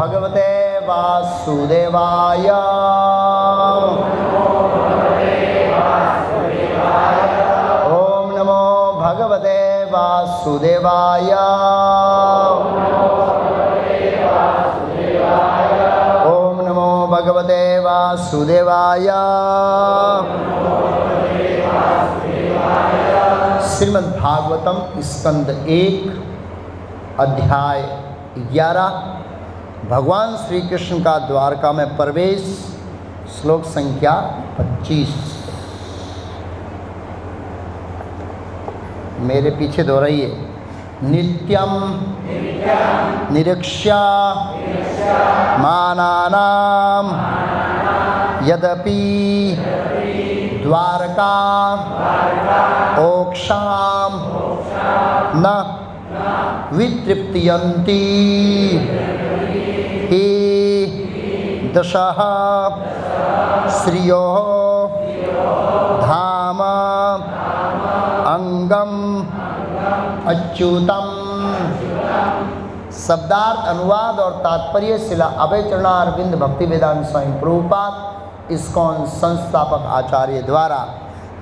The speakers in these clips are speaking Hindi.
भगवते वासुदेवाय। ओम नमो भगवते वासुदेवाय। ओम नमो भगवते वासुदेवाय। श्रीमद् भागवतम स्कंद 1 अध्याय 11 भगवान श्री कृष्ण का द्वारका में प्रवेश। श्लोक संख्या 25। मेरे पीछे दोहराइए। नित्यम निरीक्ष्य मानानाम यद्यपि द्वारका ओक्षाम न वितृप्यन्ति हे दशः श्रियो धाम अंगम अच्युतम। शब्दार्थ, अनुवाद और तात्पर्य शिला अभय चरणारविंद भक्ति वेदांत स्वामी प्रभुपाद इस्कॉन संस्थापक आचार्य द्वारा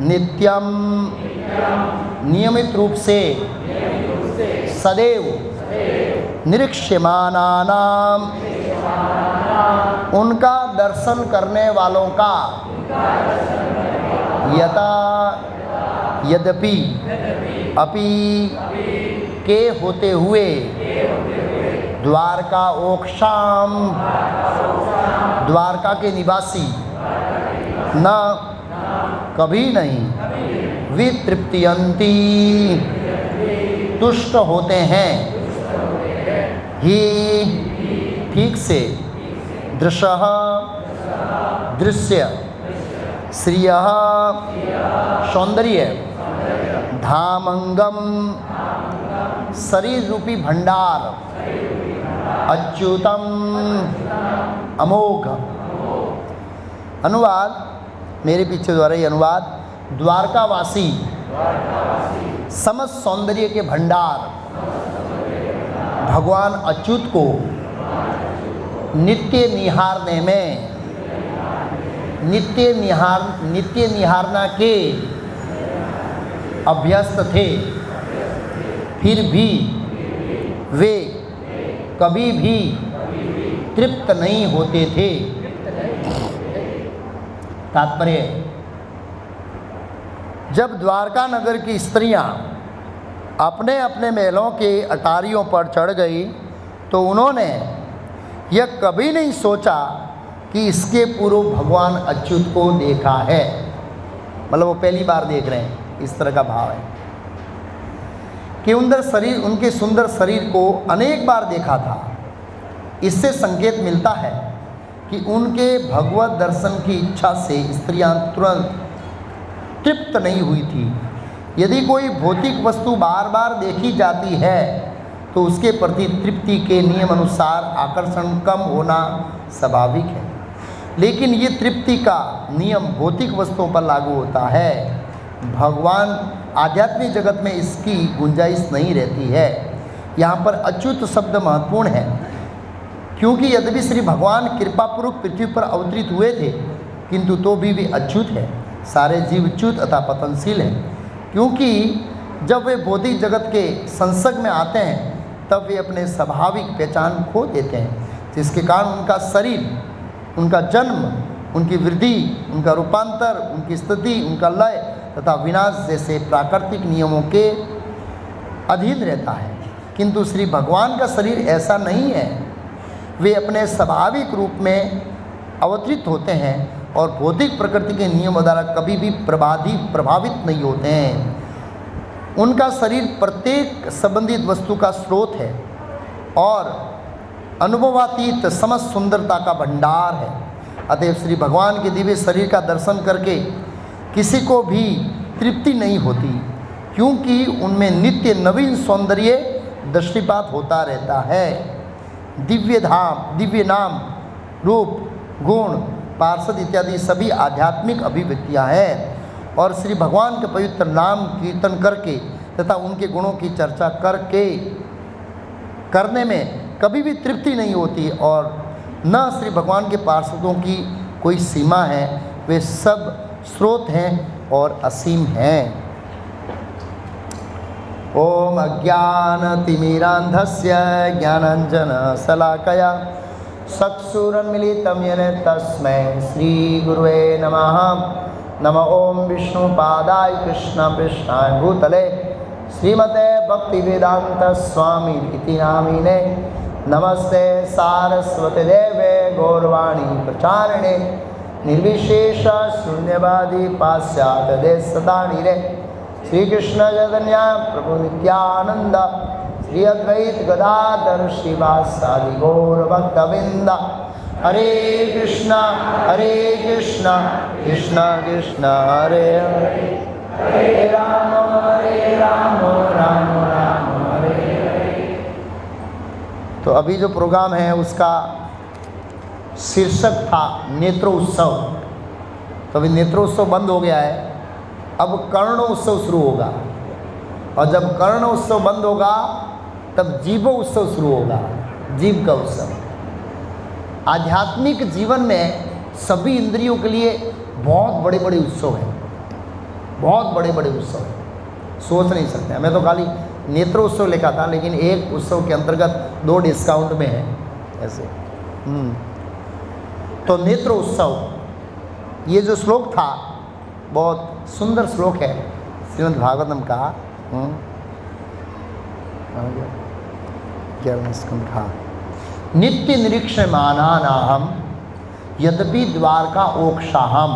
नित्यम नियमित रूप से सदैव निरीक्ष्यमानानाम उनका दर्शन करने वालों का यद्यपि अपि के होते हुए द्वारका ओक्षाम द्वारका के निवासी न कभी नहीं वितृप्यन्ति तुष्ट होते हैं ही ठीक से दृशः दृश्य श्रियः सौंदर्य धामंगम शरीर रूपी भंडार अच्युतम अमोघ। अनुवाद मेरे पीछे द्वारा ही अनुवाद। द्वारकावासी समस्त सौंदर्य के भंडार भगवान अच्युत को नित्य निहारने में नित्य निहारना के अभ्यस्त थे, फिर भी वे कभी भी तृप्त नहीं होते थे। तात्पर्य, जब द्वारका नगर की स्त्रियां अपने अपने महलों के अटारियों पर चढ़ गई तो उन्होंने यह कभी नहीं सोचा कि इसके पूर्व भगवान अच्युत को देखा है। मतलब वो पहली बार देख रहे हैं, इस तरह का भाव है कि उनके सुंदर शरीर को अनेक बार देखा था। इससे संकेत मिलता है कि उनके भगवत दर्शन की इच्छा से स्त्रियां तुरंत तृप्त नहीं हुई थी। यदि कोई भौतिक वस्तु बार बार देखी जाती है तो उसके प्रति तृप्ति के नियम अनुसार आकर्षण कम होना स्वाभाविक है, लेकिन ये तृप्ति का नियम भौतिक वस्तुओं पर लागू होता है। भगवान आध्यात्मिक जगत में इसकी गुंजाइश नहीं रहती है। यहाँ पर अच्युत शब्द महत्वपूर्ण है, क्योंकि यद्यपि श्री भगवान कृपापूर्वक पृथ्वी पर अवतरित हुए थे, किंतु तो भी वे अच्युत है। सारे जीव च्युत अथवा पतनशील हैं, क्योंकि जब वे भौतिक जगत के संसर्ग में आते हैं तब वे अपने स्वाभाविक पहचान खो देते हैं, जिसके कारण उनका शरीर, उनका जन्म, उनकी वृद्धि, उनका रूपांतर, उनकी स्थिति, उनका लय तथा विनाश जैसे प्राकृतिक नियमों के अधीन रहता है। किंतु श्री भगवान का शरीर ऐसा नहीं है। वे अपने स्वाभाविक रूप में अवतरित होते हैं और भौतिक प्रकृति के नियमों द्वारा कभी भी प्रभावित नहीं होते हैं। उनका शरीर प्रत्येक संबंधित वस्तु का स्रोत है और अनुभवातीत समस्त सुंदरता का भंडार है। अतएव श्री भगवान के दिव्य शरीर का दर्शन करके किसी को भी तृप्ति नहीं होती, क्योंकि उनमें नित्य नवीन सौंदर्य दृष्टिपात होता रहता है। दिव्य धाम, दिव्य नाम, रूप, गुण, पार्षद इत्यादि सभी आध्यात्मिक अभिव्यक्तियाँ हैं और श्री भगवान के पवित्र नाम कीर्तन करके तथा उनके गुणों की चर्चा करने में कभी भी तृप्ति नहीं होती और न श्री भगवान के पार्षदों की कोई सीमा है, वे सब स्रोत हैं और असीम हैं। ओम अज्ञानतिमिरान्धस्य ज्ञानाञ्जनशलाकया चक्षुरुन्मीलितं येन तस्मै श्रीगुरुवे नमः। नमः ओम विष्णुपादाय कृष्णपृष्ठाय भूतले श्रीमते भक्तिवेदांत स्वामी इति नामिने। नमस्ते सारस्वती देवे गौरवाणी प्रचारिणे निर्विशेष शून्यवादी पाश्चात्य देशतानिरे। श्री कृष्ण चैतन्य प्रभु नित्यानंद श्री अद्वैत गदाधर श्रीवासादि गौर भक्तवृंद। हरे कृष्ण कृष्ण कृष्ण हरे हरे, हरे राम राम राम हरे हरे। तो अभी जो प्रोग्राम है उसका शीर्षक था नेत्रोत्सव। तो अभी नेत्रोत्सव बंद हो गया है, अब कर्णोत्सव शुरू होगा, और जब कर्णोत्सव बंद होगा तब जीवोत्सव शुरू होगा, जीव का उत्सव। आध्यात्मिक जीवन में सभी इंद्रियों के लिए बहुत बड़े बड़े उत्सव हैं, बहुत बड़े बड़े उत्सव हैं, सोच नहीं सकते। हमें तो खाली नेत्रोत्सव लिखा था, लेकिन एक उत्सव के अंतर्गत 2 डिस्काउंट में है ऐसे। तो नेत्रोत्सव, ये जो श्लोक था बहुत सुंदर श्लोक है श्रीमद् भागवतम का। 11वां स्कंद था। नित्य निरीक्षमानानाहं यद्यपि द्वारका ओक्षाहम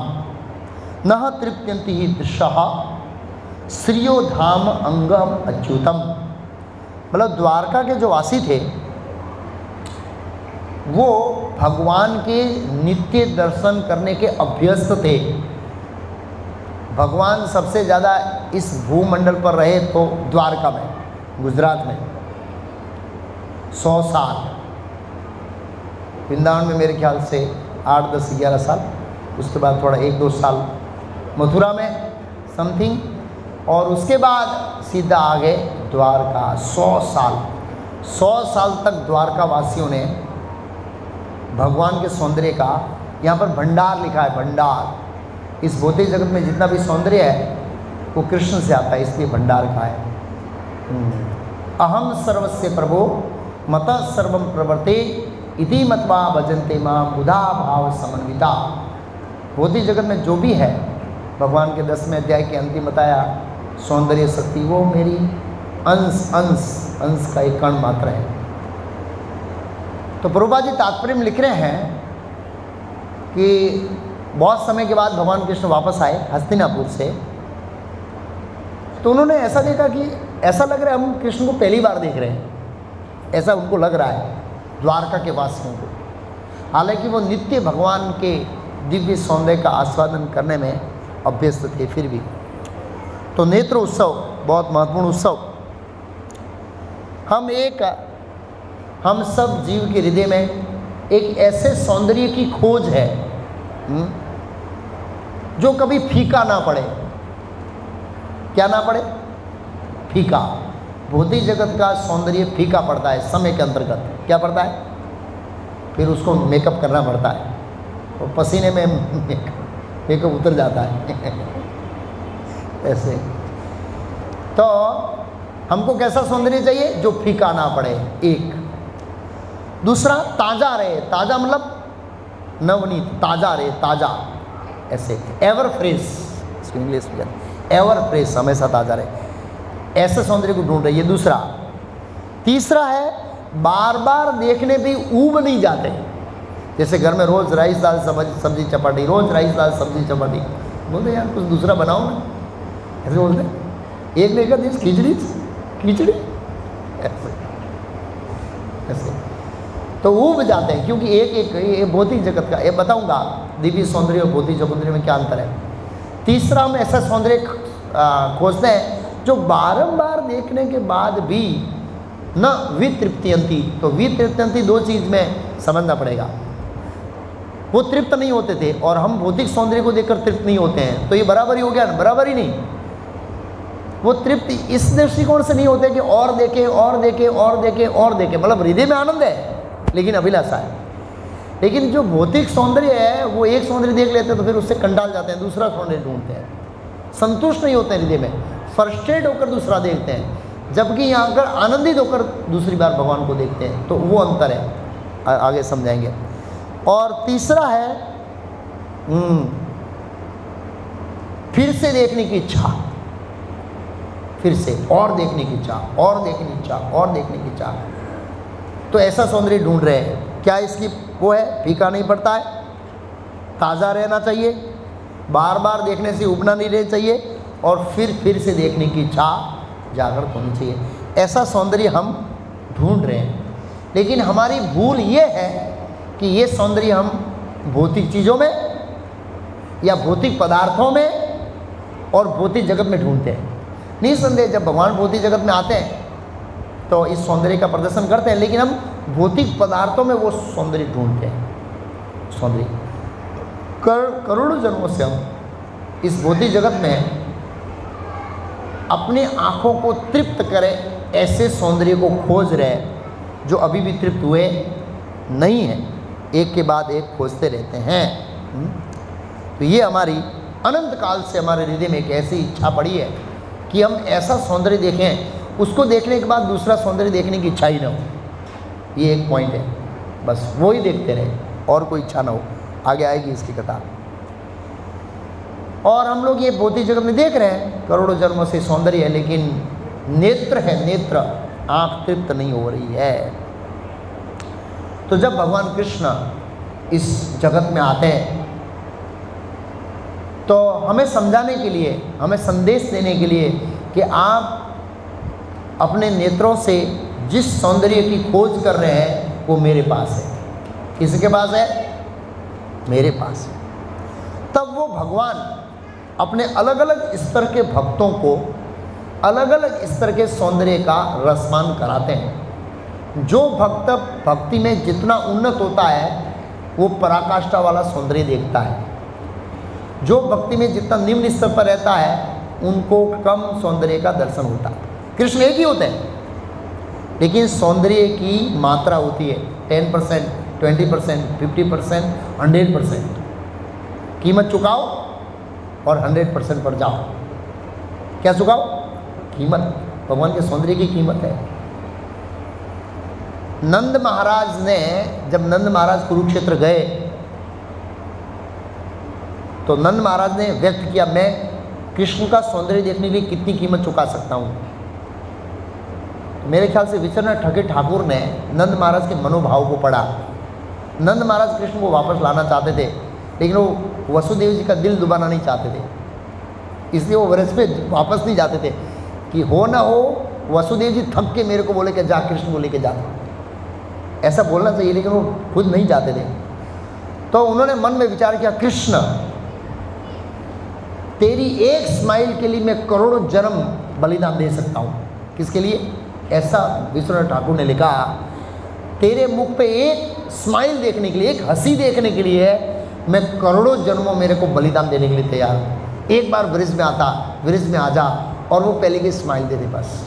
नह तृप्यन्ति हि दृशः श्रियो धाम अंगम अच्युतम। मतलब द्वारका के जो वासी थे वो भगवान के नित्य दर्शन करने के अभ्यस्त थे। भगवान सबसे ज़्यादा इस भूमंडल पर रहे तो द्वारका में, गुजरात में 100 साल। वृंदावन में मेरे ख्याल से 8, 10, 11 साल, उसके बाद थोड़ा 1-2 साल मथुरा में समथिंग, और उसके बाद सीधा आ गए द्वारका। 100 साल तक द्वारका वासियों ने भगवान के सौंदर्य का, यहाँ पर भंडार लिखा है, भंडार। इस भौतिक जगत में जितना भी सौंदर्य है वो कृष्ण से आता है, इसलिए भंडार का है। अहम सर्वस्य प्रभो मतः सर्वम प्रवर्ते इति मत्वा भजन्ते मां बुधा भाव समन्विता। भौतिक जगत में जो भी है, भगवान के 10वें अध्याय के अंतिम बताया सौंदर्य शक्ति, वो मेरी अंश का एक कण मात्र है। तो प्रभुपाद जी तात्पर्य में लिख रहे हैं कि बहुत समय के बाद भगवान कृष्ण वापस आए हस्तिनापुर से, तो उन्होंने ऐसा देखा कि ऐसा लग रहा है हम कृष्ण को पहली बार देख रहे हैं, ऐसा उनको लग रहा है द्वारका के वासियों को। हालांकि वो नित्य भगवान के दिव्य सौंदर्य का आस्वादन करने में अभ्यस्त थे फिर भी। तो नेत्र उत्सव बहुत महत्वपूर्ण उत्सव। हम सब जीव के हृदय में एक ऐसे सौंदर्य की खोज है जो कभी फीका ना पड़े। क्या ना पड़े? फीका। भौतिक जगत का सौंदर्य फीका पड़ता है समय के अंतर्गत। क्या पड़ता है? फिर उसको मेकअप करना पड़ता है, और पसीने में मेकअप उतर जाता है ऐसे। तो हमको कैसा सौंदर्य चाहिए? जो फीका ना पड़े, एक। दूसरा, ताज़ा रहे। ताज़ा मतलब नवनीत, ताज़ा रहे, ताज़ा ऐसे, एवर फ्रेश, इसको इंग्लिश में एवर फ्रेश, हमेशा ताज़ा रहे, ऐसे सौंदर्य को ढूंढ रही है। दूसरा। तीसरा है बार बार देखने पे ऊब नहीं जाते। जैसे घर में रोज़ राइस दाल सब्जी चपाटी, रोज़ राइस दाल सब्जी चपाटी, बोलते यार कुछ दूसरा बनाओ ना, ऐसे बोलते। एक लेकर दिस खिचड़ी ऐसे तो ऊब जाते हैं, क्योंकि एक भौतिक जगत का, ये बताऊंगा दिव्य सौंदर्य और भौतिक सौंदर्य में क्या अंतर है। तीसरा, हम ऐसा सौंदर्य खोजते हैं जो बारंबार देखने के बाद भी न वितृप्तियंती। तो वितृप्तियंती दो चीज़ में समझना पड़ेगा। वो तृप्त नहीं होते थे और हम भौतिक सौंदर्य को देखकर तृप्त नहीं होते हैं, तो ये बराबर ही हो गया ना? बराबर ही नहीं। वो तृप्त इस दृष्टिकोण से नहीं होते कि और देखे और देखे और देखे और देखे, मतलब हृदय में आनंद है लेकिन अभिलाषा है। लेकिन जो भौतिक सौंदर्य है वो एक सौंदर्य देख लेते हैं तो फिर उससे कंटाल जाते हैं, दूसरा सौंदर्य ढूंढते हैं, संतुष्ट नहीं होते हैं हृदय में, फ्रस्ट्रेट होकर दूसरा देखते हैं, जबकि यहाँ आकर आनंदित होकर दूसरी बार भगवान को देखते हैं। तो वो अंतर है, आगे समझाएंगे। और तीसरा है फिर से देखने की इच्छा, फिर से और देखने की इच्छा, और देखने की इच्छा, और देखने की इच्छा। तो ऐसा सौंदर्य ढूंढ रहे हैं। क्या इसकी वो है, फीका नहीं पड़ता है, ताज़ा रहना चाहिए, बार बार देखने से उबना नहीं रहना चाहिए, और फिर से देखने की इच्छा जागृत होनी चाहिए। ऐसा सौंदर्य हम ढूंढ रहे हैं। लेकिन हमारी भूल ये है कि ये सौंदर्य हम भौतिक चीज़ों में या भौतिक पदार्थों में और भौतिक जगत में ढूंढते हैं। निसंदेह जब भगवान भौतिक जगत में आते हैं तो इस सौंदर्य का प्रदर्शन करते हैं, लेकिन हम भौतिक पदार्थों में वो सौंदर्य ढूंढते हैं। सौंदर्य करोड़ों जन्मों से हम इस भौतिक जगत में अपनी आँखों को तृप्त करें ऐसे सौंदर्य को खोज रहे हैं जो अभी भी तृप्त हुए नहीं हैं, एक के बाद एक खोजते रहते हैं। तो ये हमारी अनंत काल से हमारे हृदय में एक ऐसी इच्छा पड़ी है कि हम ऐसा सौंदर्य देखें, उसको देखने के बाद दूसरा सौंदर्य देखने की इच्छा ही ना हो। ये एक पॉइंट है, बस वो ही देखते रहे और कोई इच्छा ना हो। आगे आएगी इसकी कथा। और हम लोग ये भौतिक जगत में देख रहे हैं करोड़ों जन्मों से सौंदर्य है, लेकिन नेत्र है, नेत्र आँख तृप्त नहीं हो रही है। तो जब भगवान कृष्ण इस जगत में आते हैं तो हमें समझाने के लिए, हमें संदेश देने के लिए कि आप अपने नेत्रों से जिस सौंदर्य की खोज कर रहे हैं वो मेरे पास है। किसके पास है? मेरे पास है। तब वो भगवान अपने अलग अलग स्तर के भक्तों को अलग अलग स्तर के सौंदर्य का रसमान कराते हैं। जो भक्त भक्ति में जितना उन्नत होता है वो पराकाष्ठा वाला सौंदर्य देखता है, जो भक्ति में जितना निम्न स्तर पर रहता है उनको कम सौंदर्य का दर्शन होता है। कृष्ण एक ही होते हैं, लेकिन सौंदर्य की मात्रा होती है 10%, 20%, 50%, 100%। कीमत चुकाओ और 100% पर जाओ। क्या चुकाओ? कीमत। भगवान के सौंदर्य की कीमत है। नंद महाराज ने, जब नंद महाराज कुरुक्षेत्र गए तो नंद महाराज ने व्यक्त किया, मैं कृष्ण का सौंदर्य देखने के लिए कितनी कीमत चुका सकता हूँ। मेरे ख्याल से विचरण ठगे ठाकुर ने नंद महाराज के मनोभाव को पढ़ा। नंद महाराज कृष्ण को वापस लाना चाहते थे, लेकिन वो वसुदेव जी का दिल दुबाना नहीं चाहते थे, इसलिए वो व्रज पे वापस नहीं जाते थे कि हो ना हो वसुदेव जी थक के मेरे को बोले कि जा कृष्ण को लेके जा। ऐसा बोलना चाहिए, लेकिन वो खुद नहीं जाते थे। तो उन्होंने मन में विचार किया, कृष्ण तेरी एक स्माइल के लिए मैं करोड़ों जन्म बलिदान दे सकता हूँ। किसके लिए? ऐसा विश्वनाथ ठाकुर ने लिखा, तेरे मुख पे एक स्माइल देखने के लिए, एक हंसी देखने के लिए मैं करोड़ों जन्मों मेरे को बलिदान देने के लिए तैयार हूँ। एक बार ब्रिज में आता, ब्रिज में आ जा और वो पहले की स्माइल दे दे, बस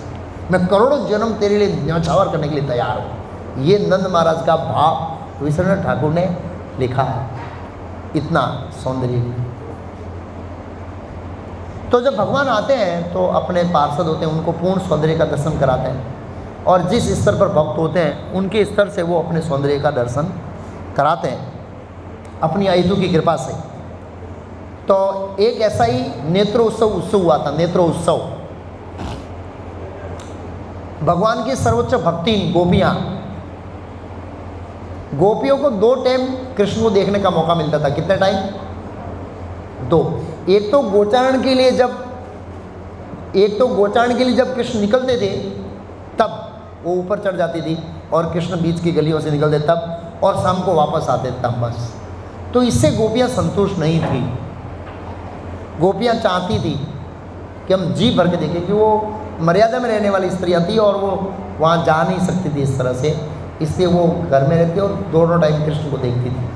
मैं करोड़ों जन्म तेरे लिए न्यौछावर करने के लिए तैयार हूँ। ये नंद महाराज का भाव विश्वनाथ ठाकुर ने लिखा है। इतना सौंदर्य। तो जब भगवान आते हैं तो अपने पार्षद होते हैं, उनको पूर्ण सौंदर्य का दर्शन कराते हैं, और जिस स्तर पर भक्त होते हैं उनके स्तर से वो अपने सौंदर्य का दर्शन कराते हैं अपनी आयुधों की कृपा से। तो एक ऐसा ही नेत्र उत्सव हुआ था। नेत्र उत्सव, भगवान की सर्वोच्च भक्ति गोपियाँ, गोपियों को 2 टाइम कृष्ण को देखने का मौका मिलता था। कितने टाइम? 2। एक तो गोचारण के लिए जब कृष्ण निकलते थे तब वो ऊपर चढ़ जाती थी और कृष्ण बीच की गलियों से निकलते तब, और शाम को वापस आते तब, बस। तो इससे गोपियाँ संतुष्ट नहीं थी। गोपियाँ चाहती थी कि हम जी भर के देखें, कि वो मर्यादा में रहने वाली स्त्रियाँ थी और वो वहाँ जा नहीं सकती थी इस तरह से, इसलिए वो घर में रहती और दोनों टाइम कृष्ण को देखती थी।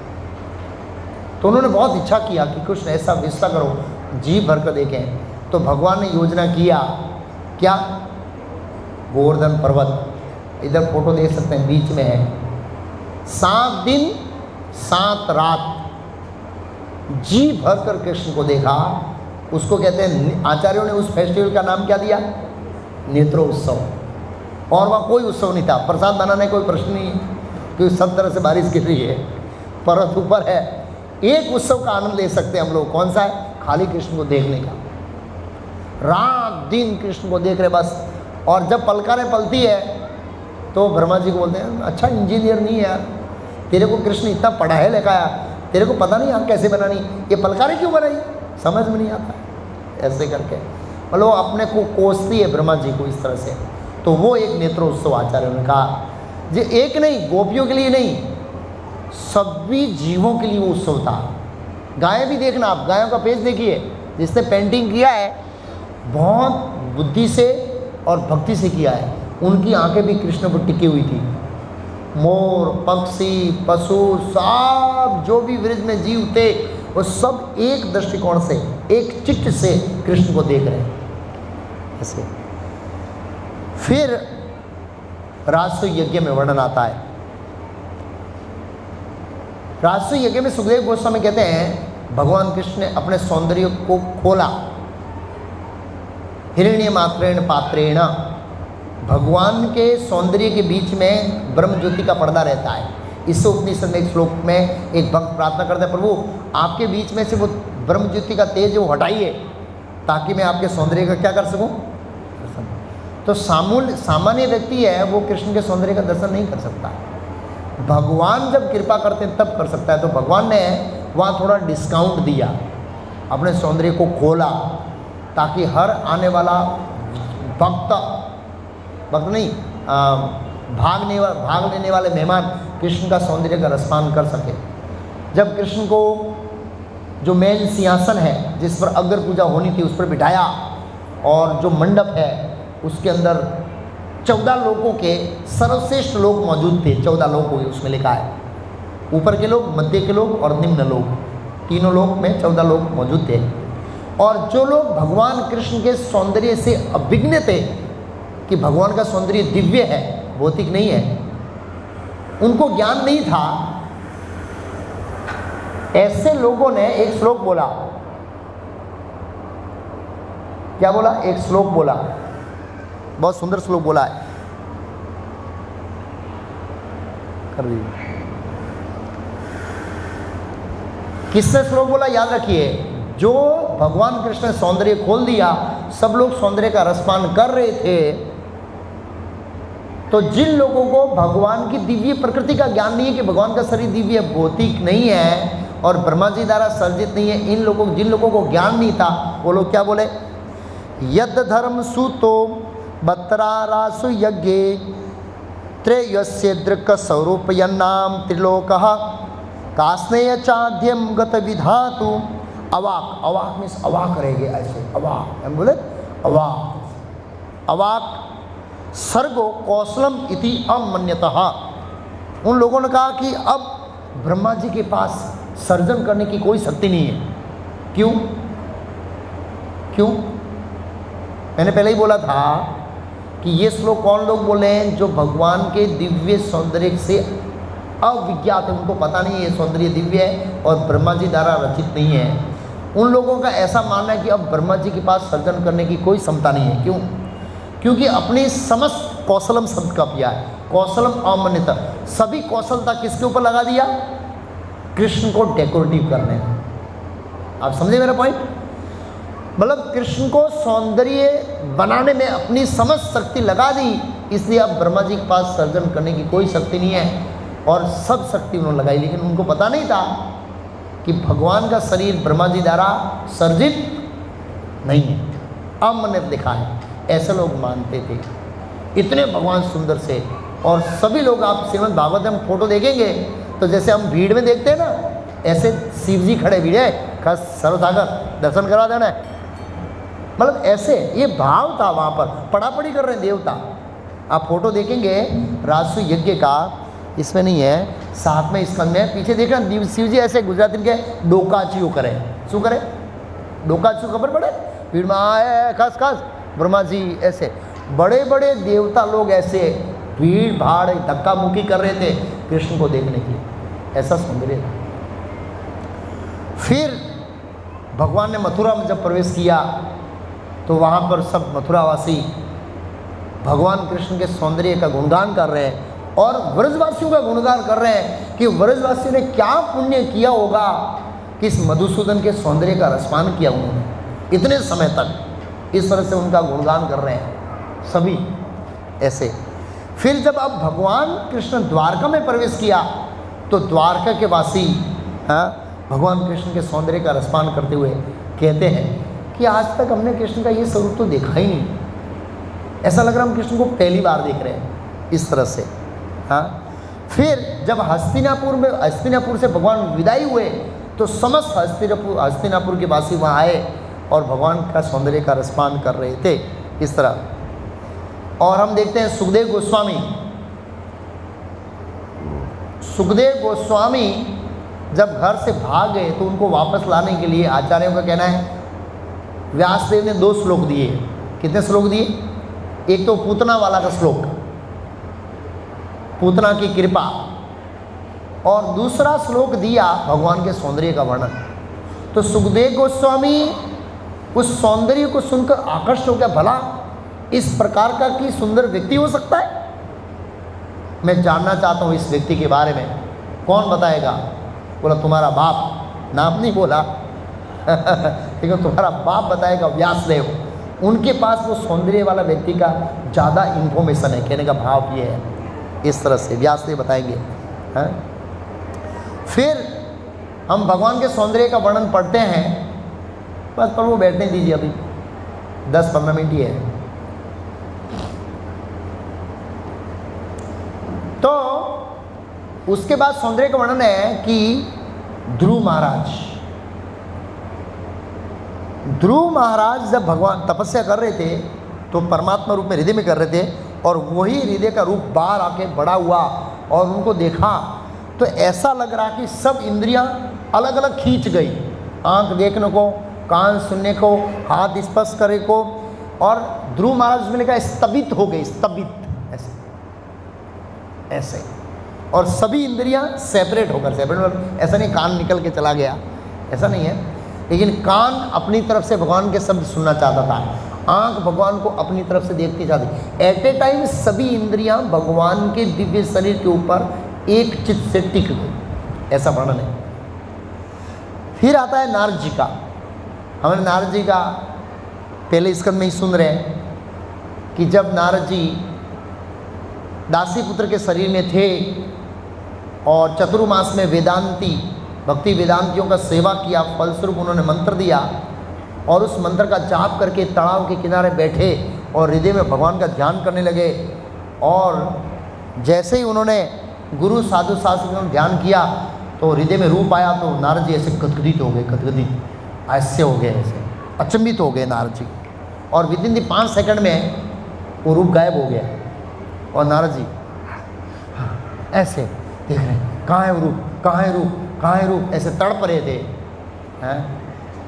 तो उन्होंने बहुत इच्छा किया कि कृष्ण ऐसा विस्तार करो, जी भर कर देखें। तो भगवान ने योजना किया क्या? गोवर्धन पर्वत, इधर फोटो देख सकते हैं, बीच में है। 7 दिन 7 रात जी भर कर कृष्ण को देखा। उसको कहते हैं, आचार्यों ने उस फेस्टिवल का नाम क्या दिया? नेत्रोत्सव। और वहाँ कोई उत्सव नहीं था, प्रसाद बनाने कोई प्रश्न नहीं है, क्योंकि सब तरह से बारिश गिर रही है, पर्वत ऊपर है। एक उत्सव का आनंद ले सकते हैं हम लोग, कौन सा है? खाली कृष्ण को देखने का। रात दिन कृष्ण को देख रहे बस। और जब पलकारें पलती है तो ब्रह्मा जी को बोलते हैं, अच्छा इंजीनियर नहीं है यार, तेरे को कृष्ण इतना पढ़ा है लिखाया, तेरे को पता नहीं आँख कैसे बनानी, ये पलकारें क्यों बनाई, समझ में नहीं आता। ऐसे करके मतलब अपने को कोसती है ब्रह्मा जी को इस तरह से। तो वो एक नेत्रोत्सव आचार्यों ने कहा, जो एक नहीं, गोपियों के लिए नहीं, सभी जीवों के लिए वो उत्सव था। गायें भी देखना आप, गायों का पेज देखिए, जिसने पेंटिंग किया है बहुत बुद्धि से और भक्ति से किया है। उनकी आंखें भी कृष्ण पर टिकी हुई थी। मोर, पक्षी, पशु, सब जो भी वृक्ष में जीव थे, वो सब एक दृष्टिकोण से, एक चित्त से कृष्ण को देख रहे हैं ऐसे। फिर राजसूय यज्ञ में वर्णन आता है। राजसूय यज्ञ में सुखदेव गोस्वामी कहते हैं, भगवान कृष्ण ने अपने सौंदर्य को खोला। हिरण्य मात्रेण पात्रेण, भगवान के सौंदर्य के बीच में ब्रह्म ज्योति का पर्दा रहता है। इससे उपनिषद में एक श्लोक में एक भक्त प्रार्थना करता है, प्रभु आपके बीच में से वो ब्रह्म ज्योति का तेज वो हटाइए, ताकि मैं आपके सौंदर्य का क्या कर सकूं? तो सामान्य व्यक्ति है वो कृष्ण के सौंदर्य का दर्शन नहीं कर सकता। भगवान जब कृपा करते हैं तब कर सकता है। तो भगवान ने वहाँ थोड़ा डिस्काउंट दिया, अपने सौंदर्य को खोला, ताकि हर आने वाला भक्त नहीं, भाग लेने वाले मेहमान कृष्ण का सौंदर्य का रसपान कर सके। जब कृष्ण को जो मेन सिंहासन है जिस पर अग्र पूजा होनी थी उस पर बिठाया, और जो मंडप है उसके अंदर 14 लोगों के सर्वश्रेष्ठ लोग मौजूद थे। 14 लोग हुए उसमें लिखा है, ऊपर के लोग, मध्य के लोग और निम्न लोग, तीनों लोग में 14 लोग मौजूद थे। और जो लोग भगवान कृष्ण के सौंदर्य से अभिज्ञ थे कि भगवान का सौंदर्य दिव्य है, भौतिक नहीं है, उनको ज्ञान नहीं था, ऐसे लोगों ने एक श्लोक बोला। क्या बोला? एक श्लोक बोला, बहुत सुंदर श्लोक बोला है, कर दीजिए। किसने श्लोक बोला? याद रखिए, जो भगवान कृष्ण ने सौंदर्य खोल दिया, सब लोग सौंदर्य का रसपान कर रहे थे, तो जिन लोगों को भगवान की दिव्य प्रकृति का ज्ञान नहीं है कि भगवान का शरीर दिव्य भौतिक नहीं है और ब्रह्मा जी द्वारा सर्जित नहीं है, इन लोगों, जिन लोगों को ज्ञान नहीं था, वो लोग क्या बोले? यद धर्म सुतो बत्रारासु यज्ञे त्रयस्य दृक् स्वरूप यन्नाम त्रिलोकः कास्नेय चाध्यम गत विधातु। अवाक, अवाक मीन्स अवाक रहेंगे, ऐसे अवाक, हम बोले अवाक। अवाक सर्गो कौशलम इति अमन्यतः। उन लोगों ने कहा कि अब ब्रह्मा जी के पास सर्जन करने की कोई शक्ति नहीं है। क्यों? क्यों? मैंने पहले ही बोला था कि ये श्लोक कौन लोग बोले हैं? जो भगवान के दिव्य सौंदर्य से अविज्ञात है, उनको पता नहीं है ये सौंदर्य दिव्य है और ब्रह्मा जी द्वारा रचित नहीं है। उन लोगों का ऐसा मानना है कि अब ब्रह्मा जी के पास सर्जन करने की कोई क्षमता नहीं है। क्यों? क्योंकि अपनी समस्त कौशलम शब्द का किया है, कौशलम अमन्यता, सभी कौशलता किसके ऊपर लगा दिया? कृष्ण को डेकोरेटिव करने में। आप समझे मेरा पॉइंट? मतलब कृष्ण को सौंदर्य बनाने में अपनी समस्त शक्ति लगा दी, इसलिए अब ब्रह्मा जी के पास सर्जन करने की कोई शक्ति नहीं है, और सब शक्ति उन्होंने लगाई। लेकिन उनको पता नहीं था कि भगवान का शरीर ब्रह्मा जी द्वारा सर्जित नहीं है, अमन्यत लिखा है, ऐसे लोग मानते थे। इतने भगवान सुंदर से, और सभी लोग, आप श्रीमद् भागवत में फोटो देखेंगे तो जैसे हम भीड़ में देखते हैं ना, ऐसे शिव जी खड़े भीड़ है, खास सर्वसागर दर्शन करा देना है, मतलब ऐसे ये भाव था वहाँ पर, पढ़ापढ़ी कर रहे हैं देवता। आप फोटो देखेंगे राजसूय यज्ञ का, इसमें नहीं है, साथ में स्कंद में पीछे देख रहे हैं, शिव जी ऐसे गुजराती के डोकाचियो करे, शू करे? डोकाचियो खबर पड़े? भीड़ में आए खास खास ब्रह्मा जी ऐसे बड़े बड़े देवता लोग ऐसे भीड़ भाड़ धक्का मुक्की कर रहे थे कृष्ण को देखने की, ऐसा सौंदर्य था। फिर भगवान ने मथुरा में जब प्रवेश किया तो वहाँ पर सब मथुरावासी भगवान कृष्ण के सौंदर्य का गुणगान कर रहे हैं और व्रजवासियों का गुणगान कर रहे हैं कि व्रजवासियों ने क्या पुण्य किया होगा कि इस मधुसूदन के सौंदर्य का रसपान किया उन्होंने इतने समय तक। इस तरह से उनका गुणगान कर रहे हैं सभी ऐसे। फिर जब अब भगवान कृष्ण द्वारका में प्रवेश किया तो द्वारका के वासी भगवान कृष्ण के सौंदर्य का रसपान करते हुए कहते हैं कि आज तक हमने कृष्ण का ये स्वरूप तो देखा ही नहीं, ऐसा लग रहा हम कृष्ण को पहली बार देख रहे हैं इस तरह से। फिर जब हस्तिनापुर से भगवान विदाई हुए तो समस्त हस्तिनापुर के वासी वहाँ आए और भगवान का सौंदर्य का रसपान कर रहे थे इस तरह। और हम देखते हैं सुखदेव गोस्वामी जब घर से भाग गए तो उनको वापस लाने के लिए आचार्यों का कहना है व्यासदेव ने 2 श्लोक दिए। कितने श्लोक दिए? एक तो पूतना वाला का श्लोक, पूतना की कृपा, और दूसरा श्लोक दिया भगवान के सौंदर्य का वर्णन। तो सुखदेव गोस्वामी उस सौंदर्य को सुनकर आकर्षित हो गया, भला इस प्रकार का कि सुंदर व्यक्ति हो सकता है। मैं जानना चाहता हूँ इस व्यक्ति के बारे में, कौन बताएगा? बोला तुम्हारा बाप, नाम नहीं बोला ठीक है, तुम्हारा बाप बताएगा व्यासदेव। उनके पास वो सौंदर्य वाला व्यक्ति का ज़्यादा इन्फॉर्मेशन है, कहने का भाव ये है। इस तरह से व्यासदेव बताएंगे। फिर हम भगवान के सौंदर्य का वर्णन पढ़ते हैं, बस पर वो बैठने दीजिए, अभी 10-15 मिनट ही है। तो उसके बाद सौंदर्य का वर्णन है कि ध्रुव महाराज जब भगवान तपस्या कर रहे थे तो परमात्मा रूप में हृदय में कर रहे थे और वही हृदय का रूप बाहर आके बड़ा हुआ और उनको देखा तो ऐसा लग रहा कि सब इंद्रियां अलग अलग खींच गई, आंख देखने को, कान सुनने को, हाथ स्पर्श करे को, और ध्रुव महाराज में लिखा स्तबित हो गई, स्तबित ऐसे ऐसे, और सभी इंद्रियां सेपरेट होकर, ऐसा नहीं कान निकल के चला गया, ऐसा नहीं है, लेकिन कान अपनी तरफ से भगवान के शब्द सुनना चाहता था, आंख भगवान को अपनी तरफ से देखती चाहती। एट ए टाइम सभी इंद्रियां भगवान के दिव्य शरीर के ऊपर एक चित्त से टिक गई, ऐसा वर्णन है। फिर आता है नारद जी का। हमने नारद जी का पहले स्कंद में ही सुन रहे हैं कि जब नारद जी दासी पुत्र के शरीर में थे और चतुर्मास में वेदांती भक्ति वेदांतियों का सेवा किया, फलस्वरूप उन्होंने मंत्र दिया और उस मंत्र का जाप करके तालाब के किनारे बैठे और हृदय में भगवान का ध्यान करने लगे। और जैसे ही उन्होंने गुरु साधु शास्त्र में ध्यान किया तो हृदय में रूप आया तो नारद जी ऐसे गदगदित हो गए, गदगदित ऐसे हो गए, ऐसे अचंभित हो गए नारद जी, और विद इन दी 5 सेकंड में वो रूप गायब हो गया। और नारद जी ऐसे देख रहे हैं, कहाँ है वो रूप, कहाँ है रूप, कहाँ है रूप, ऐसे तड़प रहे थे,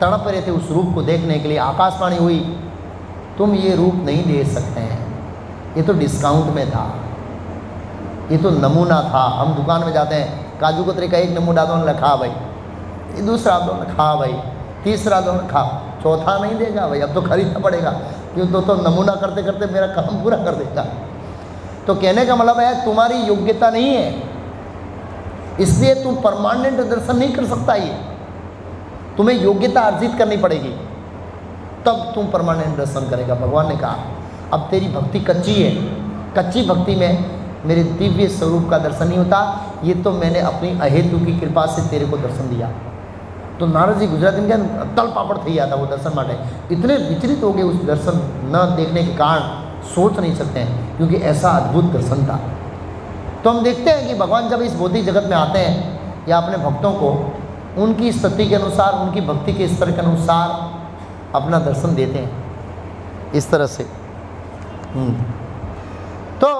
तड़प रहे थे उस रूप को देखने के लिए। आकाशवाणी हुई, तुम ये रूप नहीं दे सकते हैं, ये तो डिस्काउंट में था, ये तो नमूना था। हम दुकान में जाते हैं, काजू कतरी का एक नमूना दो, खा भाई, ये दूसरा दो, खा भाई, तीसरा दो, खा, चौथा नहीं देगा भाई, अब तो खरीदना पड़ेगा, क्यों तो नमूना करते करते मेरा काम पूरा कर देगा। तो कहने का मतलब है तुम्हारी योग्यता नहीं है, इसलिए तुम परमानेंट दर्शन नहीं कर सकता, ये तुम्हें योग्यता अर्जित करनी पड़ेगी, तब तुम परमानेंट दर्शन करेगा। भगवान ने कहा अब तेरी भक्ति कच्ची है, कच्ची भक्ति में मेरे दिव्य स्वरूप का दर्शन नहीं होता, ये तो मैंने अपनी अहेतु की कृपा से तेरे को दर्शन दिया। तो नारद जी गुजराती में क्या तल पापड़ थी आता वो दर्शन माटे, इतने विचलित हो गए उस दर्शन न देखने के कारण, सोच नहीं सकते हैं, क्योंकि ऐसा अद्भुत दर्शन था। तो हम देखते हैं कि भगवान जब इस भौतिक जगत में आते हैं या अपने भक्तों को उनकी स्थिति के अनुसार, उनकी भक्ति के स्तर के अनुसार अपना दर्शन देते हैं इस तरह से। तो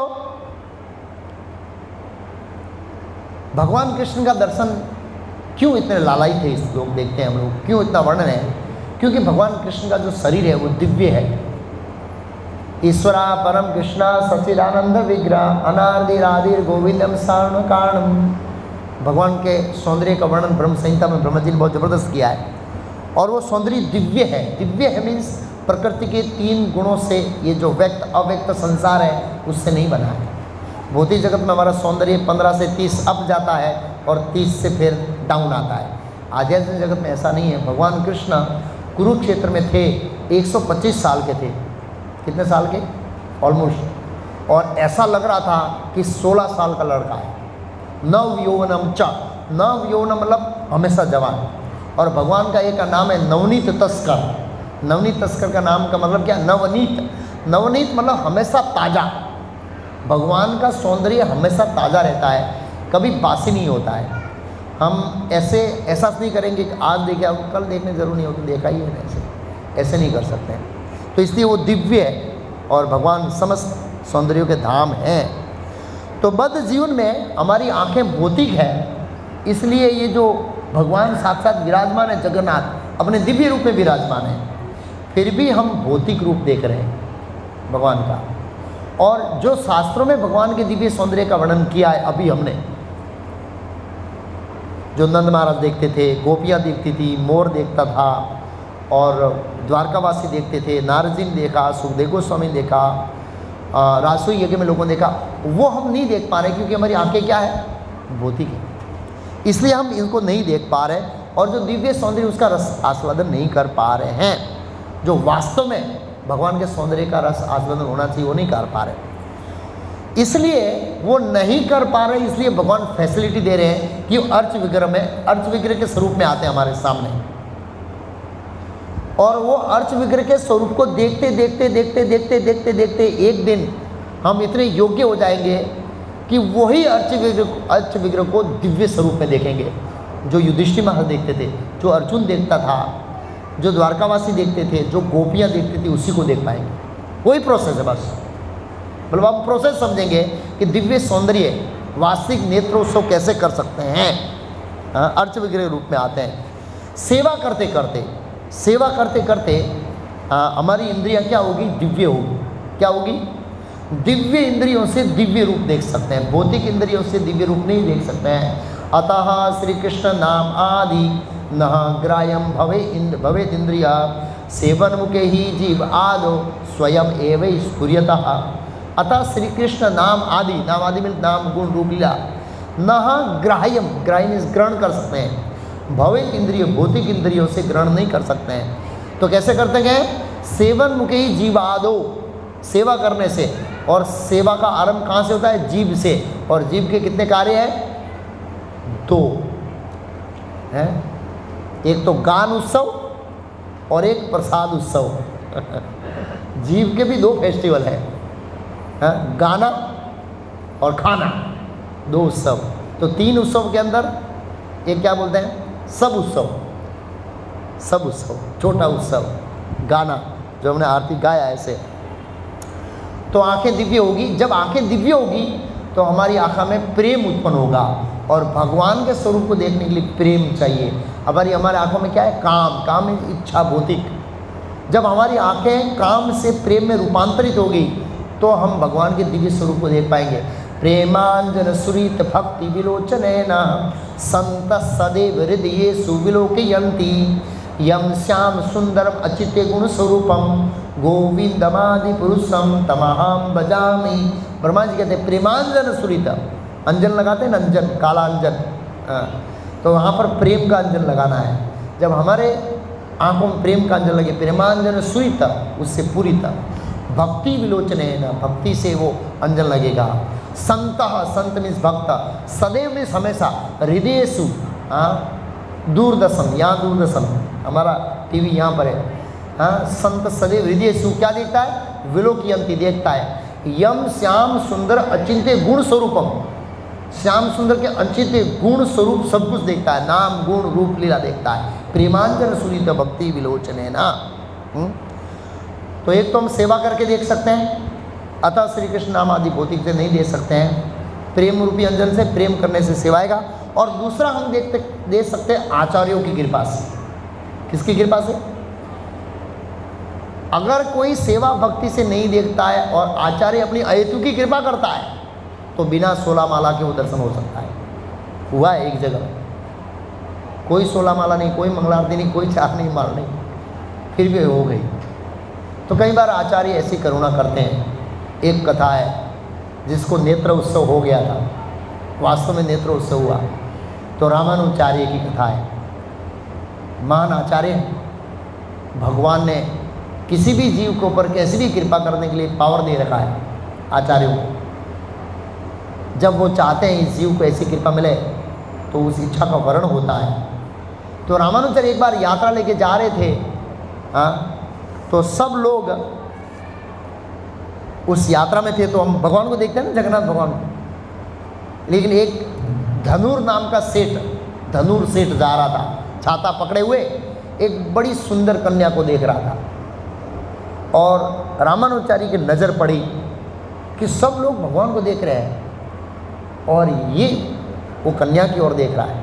भगवान कृष्ण का दर्शन क्यों इतने लालाई थे इस लोग, देखते हैं हम लोग क्यों इतना वर्णन है, क्योंकि भगवान कृष्ण का जो शरीर है वो दिव्य है, ईश्वरा परम कृष्णा सच्चिदानंद विग्रह अनादिरादिर गोविंदम सारण कारणम। भगवान के सौंदर्य का वर्णन ब्रह्म संहिता में ब्रह्मा जी ने बहुत ज़बरदस्त किया है। और वो सौंदर्य दिव्य है। दिव्य है मीन्स प्रकृति के 3 गुणों से ये जो व्यक्त अव्यक्त संसार है उससे नहीं बना है। भौतिक जगत में हमारा सौंदर्य 15 से 30 अप जाता है और 30 से फिर डाउन आता है। आध्यात्मिक जगत में ऐसा नहीं है। भगवान कृष्ण कुरुक्षेत्र में थे, 125 साल के थे। कितने साल के? ऑलमोस्ट। और ऐसा लग रहा था कि 16 साल का लड़का है। नव यौवनम च, नव यौवन मतलब हमेशा जवान। और भगवान का एक नाम है नवनीत तस्कर। नवनीत तस्कर का नाम का मतलब क्या? नवनीत। नवनीत मतलब हमेशा ताज़ा। भगवान का सौंदर्य हमेशा ताज़ा रहता है, कभी बासी नहीं होता है। हम ऐसे एहसास नहीं करेंगे कि आज देखे अब कल देखने जरूर नहीं होती, देखा ही है ऐसे नहीं कर सकते हैं। तो इसलिए वो दिव्य है और भगवान समस्त सौंदर्यों के धाम हैं। तो बद्ध जीवन में हमारी आंखें भौतिक है, इसलिए ये जो भगवान साक्षात विराजमान है, जगन्नाथ अपने दिव्य रूप में विराजमान है, फिर भी हम भौतिक रूप देख रहे हैं भगवान का। और जो शास्त्रों में भगवान के दिव्य सौंदर्य का वर्णन किया है अभी हमने, जो नंद महाराज देखते थे, गोपियाँ देखती थी, मोर देखता था और द्वारकावासी देखते थे, नारद जी ने देखा, सुखदेव गोस्वामी ने देखा, राजसूय यज्ञ में लोगों ने देखा, वो हम नहीं देख पा रहे क्योंकि हमारी आंखें क्या है? भौतिक है। इसलिए हम इनको नहीं देख पा रहे और जो दिव्य सौंदर्य उसका रस आस्वादन नहीं कर पा रहे हैं। जो वास्तव में भगवान के सौंदर्य का रस आस्वादन होना चाहिए वो नहीं कर पा रहे। इसलिए वो नहीं कर पा रहे, इसलिए भगवान फैसिलिटी दे रहे हैं कि अर्च विग्रह में, अर्च विग्रह के स्वरूप में आते हैं हमारे सामने। और वो अर्च विग्रह के स्वरूप को देखते देखते देखते देखते देखते देखते एक दिन हम इतने योग्य हो जाएंगे कि वही अर्च विग्रह को दिव्य स्वरूप में देखेंगे। जो युधिष्ठिर महाराज देखते थे, जो अर्जुन देखता था, जो द्वारकावासी देखते थे, जो गोपियाँ देखती थी, उसी को देख पाएंगे। वही प्रोसेस है बस। मतलब आप प्रोसेस समझेंगे कि दिव्य सौंदर्य वास्तविक नेत्रोत्सव कैसे कर सकते हैं। अर्च विग्रह रूप में आते हैं। सेवा करते करते हमारी इंद्रियां क्या होगी? दिव्य होगी। क्या होगी? दिव्य इंद्रियों से दिव्य रूप देख सकते हैं, भौतिक इंद्रियों से दिव्य रूप नहीं देख सकते हैं। अतः श्री कृष्ण नाम आदि न ग्राह्यम भवेत इंद्रिया सेवन मुखे ही जीव आदो स्वयं एव स्फुर्यतः। अतः श्री कृष्ण नाम आदि में नाम गुण रूप लीला न ग्राह्यम, ग्राह्य मीन्स ग्रहण कर सकते हैं, भवेत इंद्रिय भौतिक इंद्रियों से ग्रहण नहीं कर सकते हैं। तो कैसे करते हैं? सेवन मुखे ही जीव आदो, सेवा करने से। और सेवा का आरंभ कहाँ से होता है? जीव से। और जीव के कितने कार्य हैं? 2 हैं। एक तो गान उत्सव और एक प्रसाद उत्सव। जीव के भी 2 फेस्टिवल हैं, गाना और खाना, 2 उत्सव। तो 3 उत्सव के अंदर एक क्या बोलते हैं? सब उत्सव। सब उत्सव, छोटा उत्सव, गाना जो हमने आरती गाया ऐसे। तो आंखें दिव्य होगी। जब आंखें दिव्य होगी तो हमारी आंखों में प्रेम उत्पन्न होगा। और भगवान के स्वरूप को देखने के लिए प्रेम चाहिए। हमारे आंखों में क्या है? काम में इच्छा, भौतिक। जब हमारी आंखें काम से प्रेम में रूपांतरित होगी तो हम भगवान के दिव्य स्वरूप को देख पाएंगे। प्रेमांजन सुरीत भक्ति विलोचनैना संत सदैव हृदये सुविलोकयन्ति यम श्याम सुंदरम अचित्य गुण स्वरूपम गोविंदमादि पुरुषम तमहम भजामि। ब्रह्मा जी कहते प्रेमांजन सुरीत, अंजन लगाते हैं ना, अंजन, काला अंजन, तो वहाँ पर प्रेम का अंजन लगाना है। जब हमारे आंखों में प्रेम का अंजन लगे, प्रेमांजन सुरीत, उससे पूरित भक्ति विलोचने है ना, भक्ति से वो अंजन लगेगा। संत मीन्स भक्त, सदैव मीन्स हमेशा, हृदयेषु, दूरदर्शन, यहाँ दूरदर्शन हमारा टीवी यहाँ पर है। संत सदैव हृदयेषु क्या देखता है? विलोकयन्ति, देखता है। यम श्याम सुंदर अचिंत्य गुण स्वरूपम, श्याम सुंदर के अचिंत्य गुण स्वरूप सब कुछ देखता है, नाम गुण रूप लीला देखता है। प्रेमांजन सुरीत भक्ति विलोचने ना। तो एक तो हम सेवा करके देख सकते हैं, अतः श्री कृष्ण नाम आदि भौतिक से नहीं दे सकते हैं, प्रेम रूपी अंजन से, प्रेम करने से सेवाएगा। और दूसरा हम देख सकते हैं आचार्यों की कृपा से। किसकी कृपा से? अगर कोई सेवा भक्ति से नहीं देखता है और आचार्य अपनी अहेतु की कृपा करता है तो बिना 16 माला के वो दर्शन हो सकता है। हुआ है एक जगह, कोई 16 माला नहीं, कोई मंगलारती नहीं, कोई चार नहीं, माल नहीं, फिर भी हो गई। तो कई बार आचार्य ऐसी करुणा करते हैं। एक कथा है जिसको नेत्र उत्सव हो गया था, वास्तव में नेत्र उत्सव हुआ, तो रामानुचार्य की कथा है। महान आचार्य, भगवान ने किसी भी जीव के ऊपर कैसी भी कृपा करने के लिए पावर दे रखा है आचार्यों को। जब वो चाहते हैं इस जीव को ऐसी कृपा मिले तो उस इच्छा का वर्ण होता है। तो रामानुचार्य एक बार यात्रा लेके जा रहे थे, तो सब लोग उस यात्रा में थे। तो हम भगवान को देखते हैं ना, जगन्नाथ भगवान को, लेकिन एक धनुर नाम का सेठ, धनुर सेठ जा रहा था छाता पकड़े हुए, एक बड़ी सुंदर कन्या को देख रहा था। और रामानुचार्य की नज़र पड़ी कि सब लोग भगवान को देख रहे हैं और ये वो कन्या की ओर देख रहा है।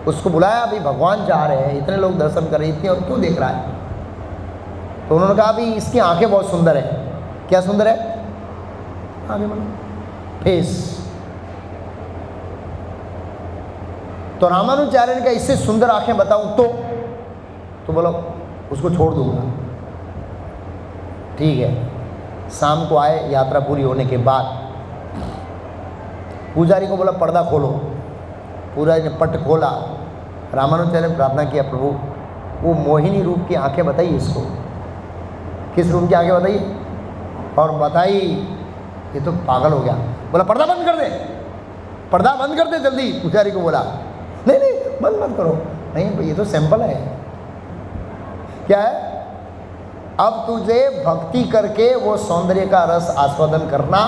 उसको बुलाया, अभी भगवान जा रहे हैं, इतने लोग दर्शन कर रहे हैं, इतने और क्यों देख रहा है? तो उन्होंने कहा अभी इसकी आंखें बहुत सुंदर है। क्या सुंदर है? आगे मतलब फेस। तो रामानुचार्य ने कहा इससे सुंदर आंखें बताऊं तो बोलो उसको छोड़ दूंगा। ठीक है। शाम को आए, यात्रा पूरी होने के बाद पुजारी को बोला पर्दा खोलो। पुजारी ने पट खोला। रामानुचार्य ने प्रार्थना किया, प्रभु वो मोहिनी रूप की आंखें बताइए इसको। किस रूप की आंखें बताइए? और बताई, ये तो पागल हो गया। बोला पर्दा बंद कर दे, पर्दा बंद कर दे जल्दी। पुजारी को बोला नहीं नहीं बंद मत करो। नहीं ये तो सैंपल है। क्या है? अब तुझे भक्ति करके वो सौंदर्य का रस आस्वादन करना।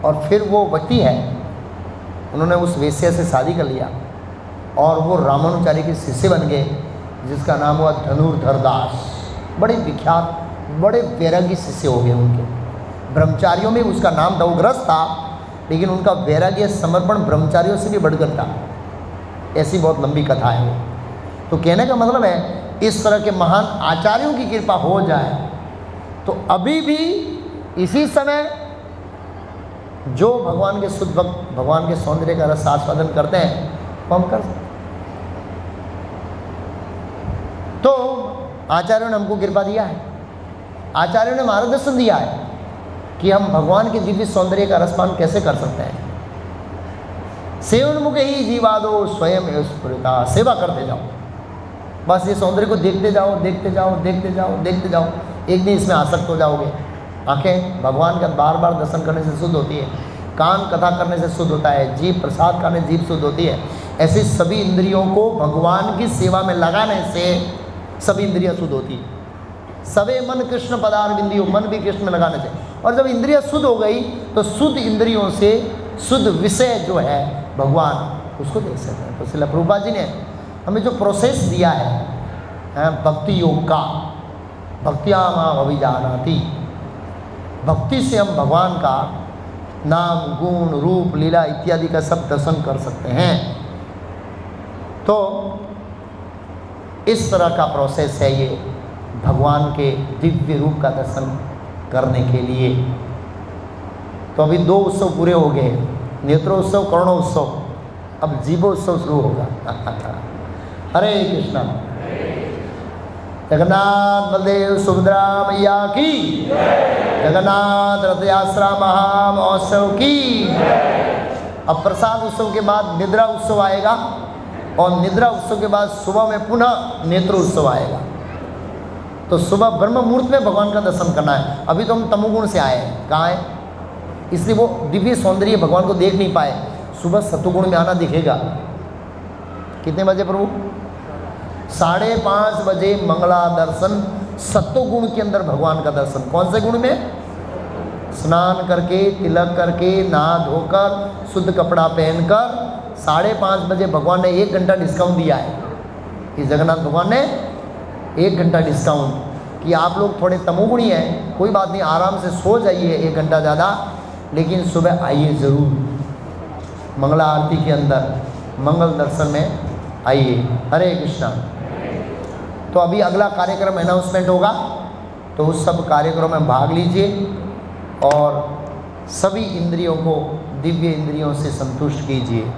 और फिर वो व्यक्ति है, उन्होंने उस वेश्या से शादी कर लिया और वो रामानुचार्य के शिष्य बन गए, जिसका नाम हुआ धनुर्धर दास। बड़े विख्यात, बड़े वैरागी शिष्य हो गए उनके। ब्रह्मचारियों में उसका नाम था, वो गृहस्थ था, लेकिन उनका वैराग्य समर्पण ब्रह्मचारियों से भी बढ़कर था। ऐसी बहुत लंबी कथा है वो। तो कहने का मतलब है, इस तरह के महान आचार्यों की कृपा हो जाए तो अभी भी इसी समय जो भगवान के शुद्ध भक्त भगवान के सौंदर्य का रस आस्वादन करते हैं वो हम कर सकते। तो आचार्यों ने हमको कृपा दिया है, आचार्यों ने मार्गदर्शन दिया है कि हम भगवान के दिव्य सौंदर्य का रसपान कैसे कर सकते हैं। सेवनमुख ही जीवादो स्वयं स्फुरिता। सेवा करते जाओ, बस ये सौंदर्य को देखते जाओ, देखते जाओ, देखते जाओ, देखते जाओ। एक दिन इसमें आसक्त हो जाओगे। आंखें भगवान का बार बार दर्शन करने से शुद्ध होती है, कान कथा करने से शुद्ध होता है, जीभ प्रसाद खाने जीभ शुद्ध होती है। ऐसे सभी इंद्रियों को भगवान की सेवा में लगाने से सभी इंद्रियां शुद्ध होती है। सवे मन कृष्ण पदारविंदियो, मन भी कृष्ण में लगाने से। और जब इंद्रियां शुद्ध हो गई तो शुद्ध इंद्रियों से शुद्ध विषय जो है भगवान, उसको देख सकते हैं। तो श्रील प्रभुपाद जी ने हमें जो प्रोसेस दिया है भक्ति योग का, भक्तिया माम अभिजानाति, भक्ति से हम भगवान का नाम, गुण, रूप, लीला इत्यादि का सब दर्शन कर सकते हैं। तो इस तरह का प्रोसेस है ये भगवान के दिव्य रूप का दर्शन करने के लिए। तो अभी 2 उत्सव पूरे हो गए, नेत्रोत्सव, करुणोत्सव, अब जीवोत्सव शुरू होगा। हरे कृष्णा। जगन्नाथ बलदेव सुभद्रा मैया की, जगन्नाथ रथ यात्रा महामहोत्सव की। अब प्रसाद उत्सव के बाद निद्रा उत्सव आएगा और निद्रा उत्सव के बाद सुबह में पुनः नेत्र उत्सव आएगा। तो सुबह ब्रह्म मुहूर्त में भगवान का दर्शन करना है। अभी तो हम तमोगुण से आए हैं, कहाँ है, इसलिए वो दिव्य सौंदर्य भगवान को देख नहीं पाए। सुबह सत्वगुण में आना दिखेगा। कितने बजे प्रभु? 5:30 बजे मंगला दर्शन। सत्वगुण के अंदर भगवान का दर्शन। कौन से गुण में? स्नान करके, तिलक करके, नहा धोकर, शुद्ध कपड़ा पहनकर 5:30 बजे भगवान ने 1 घंटा डिस्काउंट दिया है। इस जगन्नाथ भगवान ने 1 घंटा डिस्काउंट कि आप लोग थोड़े तमोगुणी हैं, कोई बात नहीं, आराम से सो जाइए 1 घंटा ज़्यादा, लेकिन सुबह आइए ज़रूर मंगला आरती के अंदर, मंगल दर्शन में आइए। हरे कृष्णा। तो अभी अगला कार्यक्रम अनाउंसमेंट होगा, तो उस सब कार्यक्रम में भाग लीजिए और सभी इंद्रियों को दिव्य इंद्रियों से संतुष्ट कीजिए।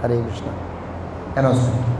हरे कृष्ण। अनाउंसमेंट।